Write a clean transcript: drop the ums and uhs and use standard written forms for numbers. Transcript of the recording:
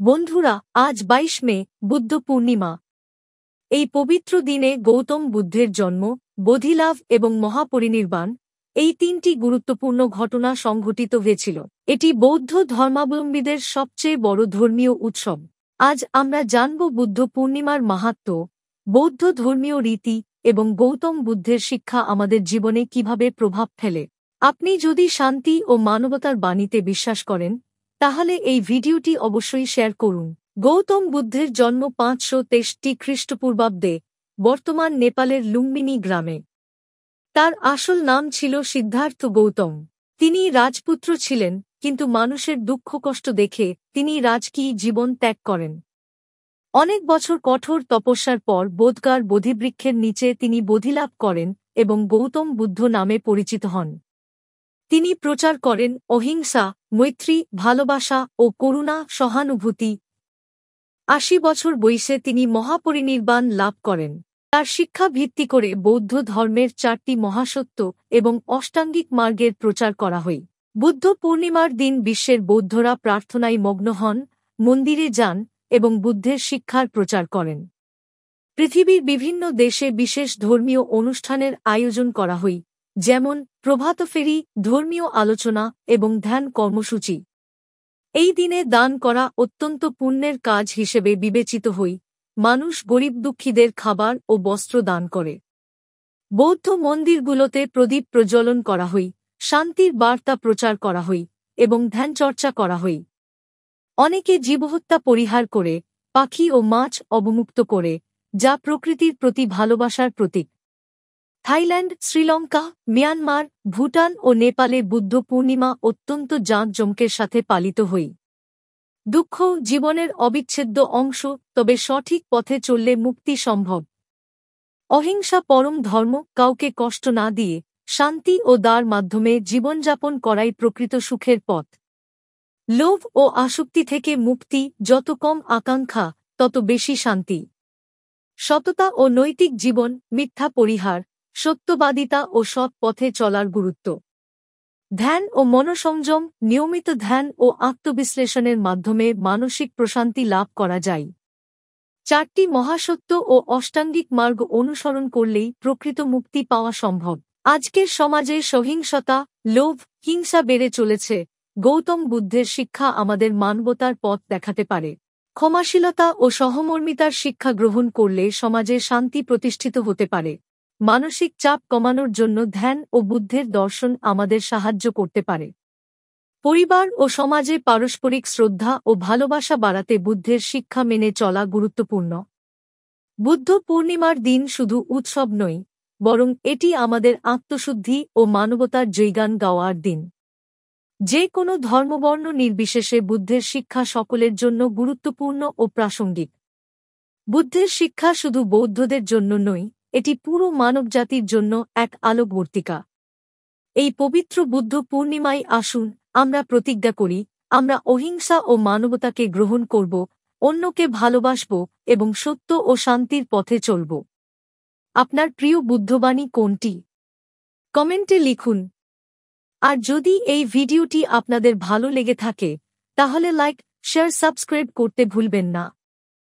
বন্ধুরা, আজ ২২ মে, বুদ্ধ পূর্ণিমা। এই পবিত্র দিনে গৌতম বুদ্ধের জন্ম, বোধিলাভ এবং মহাপরিনির্বাণ, এই তিনটি গুরুত্বপূর্ণ ঘটনা সংঘটিত হয়েছিল। এটি বৌদ্ধ ধর্মাবলম্বীদের সবচেয়ে বড় ধর্মীয় উৎসব। আজ আমরা জানব বুদ্ধ পূর্ণিমার মাহাত্ম্য, বৌদ্ধ ধর্মীয় রীতি এবং গৌতম বুদ্ধের শিক্ষা আমাদের জীবনে কিভাবে প্রভাব ফেলে। আপনি যদি শান্তি ও মানবতার বাণীতে বিশ্বাস করেন, তাহলে এই ভিডিওটি অবশ্যই শেয়ার করুন। গৌতম বুদ্ধের জন্ম ৫২৩ খ্রিস্টপূর্বাব্দে, বর্তমান নেপালের লুম্বিনী গ্রামে। তার আসল নাম ছিল সিদ্ধার্থ গৌতম। তিনি রাজপুত্র ছিলেন, কিন্তু মানুষের দুঃখ কষ্ট দেখে তিনি রাজকীয় জীবন ত্যাগ করেন। অনেক বছর কঠোর তপস্যার পর বোধগার বোধিবৃক্ষের নিচে তিনি বোধিলাভ করেন এবং গৌতম বুদ্ধ নামে পরিচিত হন। তিনি প্রচার করেন অহিংসা, মৈত্রী, ভালোবাসা ও করুণা, সহানুভূতি। ৮০ বছর বয়সে তিনি মহাপরিনির্বাণ লাভ করেন। তার শিক্ষা ভিত্তি করে বৌদ্ধ ধর্মের ৪টি মহাসত্য এবং অষ্টাঙ্গিক মার্গের প্রচার করা হয়। বুদ্ধ পূর্ণিমার দিন বিশ্বের বৌদ্ধরা প্রার্থনায় মগ্ন হন, মন্দিরে যান এবং বুদ্ধের শিক্ষার প্রচার করেন। পৃথিবীর বিভিন্ন দেশে বিশেষ ধর্মীয় অনুষ্ঠানের আয়োজন করা হয়, যেমন প্রভাতফেরি, ধর্মীয় আলোচনা এবং ধ্যান কর্মসূচি। এই দিনে দান করা অত্যন্ত পুণ্যের কাজ হিসেবে বিবেচিত হয়। মানুষ গরিব দুঃখীদের খাবার ও বস্ত্র দান করে। বৌদ্ধ মন্দিরগুলোতে প্রদীপ প্রজ্বলন করা হয়, শান্তির বার্তা প্রচার করা হয় এবং ধ্যানচর্চা করা হয়। অনেকে জীবহত্যা পরিহার করে, পাখি ও মাছ অবমুক্ত করে, যা প্রকৃতির প্রতি ভালোবাসার প্রতীক। থাইল্যান্ড, শ্রীলঙ্কা, মিয়ানমার, ভুটান ও নেপালে বুদ্ধ পূর্ণিমা অত্যন্ত জাঁকজমকের সাথে পালিত হয়। দুঃখ জীবনের অবিচ্ছেদ্য অংশ, তবে সঠিক পথে চললে মুক্তি সম্ভব। অহিংসা পরম ধর্ম, কাউকে কষ্ট না দিয়ে শান্তি ও দয়ার মাধ্যমে জীবনযাপন করাই প্রকৃত সুখের পথ। লোভ ও আসক্তি থেকে মুক্তি, যত কম আকাঙ্ক্ষা তত বেশি শান্তি। সততা ও নৈতিক জীবন, মিথ্যা পরিহার, সত্যবাদিতা ও সৎ পথে চলার গুরুত্ব। ধ্যান ও মনসংযম, নিয়মিত ধ্যান ও আত্মবিশ্লেষণের মাধ্যমে মানসিক প্রশান্তি লাভ করা যায়। ৪টি মহাসত্য ও অষ্টাঙ্গিক মার্গ অনুসরণ করলেই প্রকৃত মুক্তি পাওয়া সম্ভব। আজকের সমাজে সহিংসতা, লোভ, হিংসা বেড়ে চলেছে। গৌতম বুদ্ধের শিক্ষা আমাদের মানবতার পথ দেখাতে পারে। ক্ষমাশীলতা ও সহমর্মিতার শিক্ষা গ্রহণ করলে সমাজে শান্তি প্রতিষ্ঠিত হতে পারে। মানসিক চাপ কমানোর জন্য ধ্যান ও বুদ্ধের দর্শন আমাদের সাহায্য করতে পারে। পরিবার ও সমাজে পারস্পরিক শ্রদ্ধা ও ভালোবাসা বাড়াতে বুদ্ধের শিক্ষা মেনে চলা গুরুত্বপূর্ণ। বুদ্ধ পূর্ণিমার দিন শুধু উৎসব নয়, বরং এটি আমাদের আত্মশুদ্ধি ও মানবতার জয়গান গাওয়ার দিন। যে কোনো ধর্মবর্ণ নির্বিশেষে বুদ্ধের শিক্ষা সকলের জন্য গুরুত্বপূর্ণ ও প্রাসঙ্গিক। বুদ্ধের শিক্ষা শুধু বৌদ্ধদের জন্য নয়, এটি পুরো মানবজাতির জন্য এক আলোকবর্তিকা। এই পবিত্র বুদ্ধ পূর্ণিমায় আসুন আমরা প্রতিজ্ঞা করি, আমরা অহিংসা ও মানবতাকে গ্রহণ করব, অন্যকে ভালোবাসব এবং সত্য ও শান্তির পথে চলব। আপনার প্রিয় বুদ্ধবাণী কোনটি? কমেন্টে লিখুন। আর যদি এই ভিডিওটি আপনাদের ভালো লেগে থাকে, তাহলে লাইক, শেয়ার, সাবস্ক্রাইব করতে ভুলবেন না।